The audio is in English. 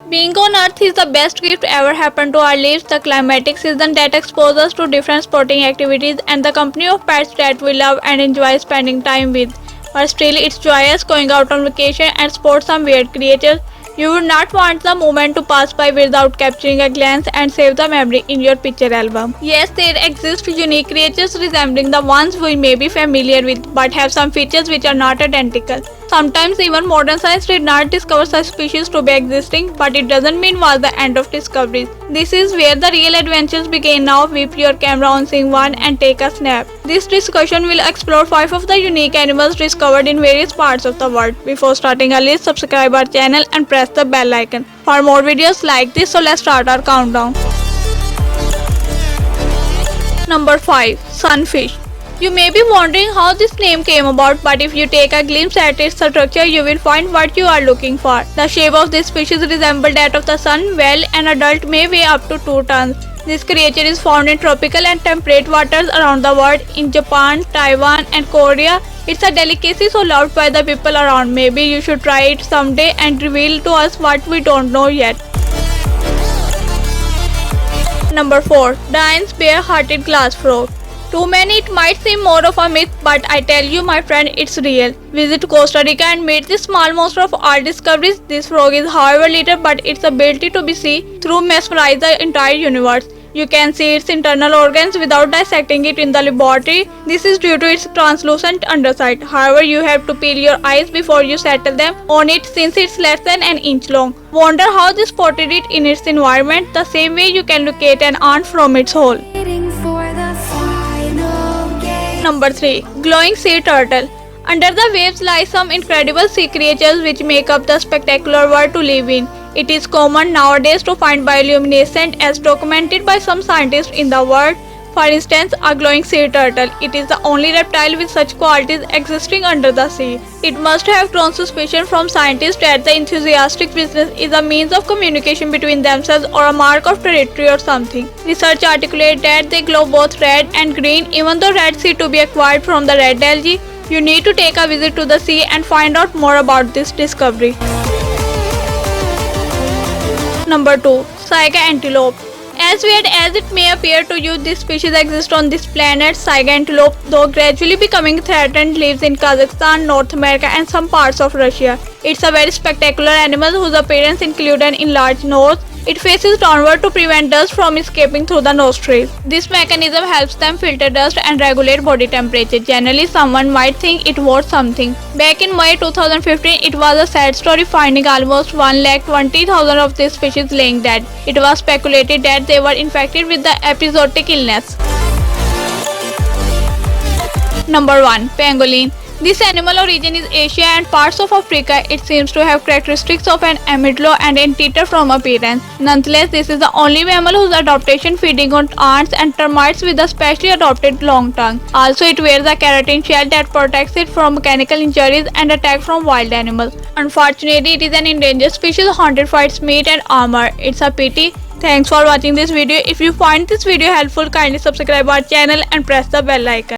Being on Earth is the best gift ever happened to our lives. The climatic season that exposes us to different sporting activities and the company of pets that we love and enjoy spending time with. But still, it's joyous going out on vacation and spot some weird creatures. You would not want the moment to pass by without capturing a glance and save the memory in your picture album. Yes, there exist unique creatures resembling the ones we may be familiar with, but have some features which are not identical. Sometimes even modern science did not discover such species to be existing, but it doesn't mean was the end of discoveries. This is where the real adventures begin now. Whip your camera on seeing one and take a snap. This discussion will explore 5 of the unique animals discovered in various parts of the world. Before starting a list, subscribe our channel and press the bell icon for more videos like this. So let's start our countdown. Number 5. Sunfish. You may be wondering how this name came about, but if you take a glimpse at its structure, you will find what you are looking for. The shape of this species resembles that of the sun. Well, an adult may weigh up to 2 tons. This creature is found in tropical and temperate waters around the world. In Japan, Taiwan, and Korea, it's a delicacy so loved by the people around. Maybe you should try it someday and reveal to us what we don't know yet. Number 4. Dian's bare-hearted glass frog. To many it might seem more of a myth, but I tell you my friend, it's real. Visit Costa Rica and meet this small monster of art discoveries. This frog is however little, but its ability to be seen through mesmerizes the entire universe. You can see its internal organs without dissecting it in the laboratory. This is due to its translucent underside. However, you have to peel your eyes before you settle them on it since it's less than an inch long. Wonder how they spotted it in its environment, the same way you can locate an ant from its hole. Number 3. Glowing sea turtle. Under the waves lie some incredible sea creatures which make up the spectacular world to live in. It is common nowadays to find bioluminescent as documented by some scientists in the world. For instance, a glowing sea turtle. It is the only reptile with such qualities existing under the sea. It must have drawn suspicion from scientists that the enthusiastic business is a means of communication between themselves or a mark of territory or something. Research articulates that they glow both red and green, even though red sea to be acquired from the red algae. You need to take a visit to the sea and find out more about this discovery. Number 2. Saiga antelope. As weird as it may appear to you, this species exists on this planet. Saiga antelope, though gradually becoming threatened, lives in Kazakhstan, North America, and some parts of Russia. It's a very spectacular animal whose appearance includes an enlarged nose. It faces downward to prevent dust from escaping through the nostrils. This mechanism helps them filter dust and regulate body temperature. Generally, someone might think it was something. Back in May 2015, it was a sad story finding almost 120,000 of this species laying dead. It was speculated that they were infected with the epizootic illness. Number 1. Pangolin. This animal origin is Asia and parts of Africa. It seems to have characteristics of an armadillo and anteater from appearance. Nonetheless, this is the only mammal whose adaptation feeding on ants and termites with a specially adopted long tongue. Also, it wears a keratin shell that protects it from mechanical injuries and attack from wild animals. Unfortunately, it is an endangered species haunted for its meat and armor. It's a pity. Thanks for watching this video. If you find this video helpful, kindly subscribe our channel and press the bell icon.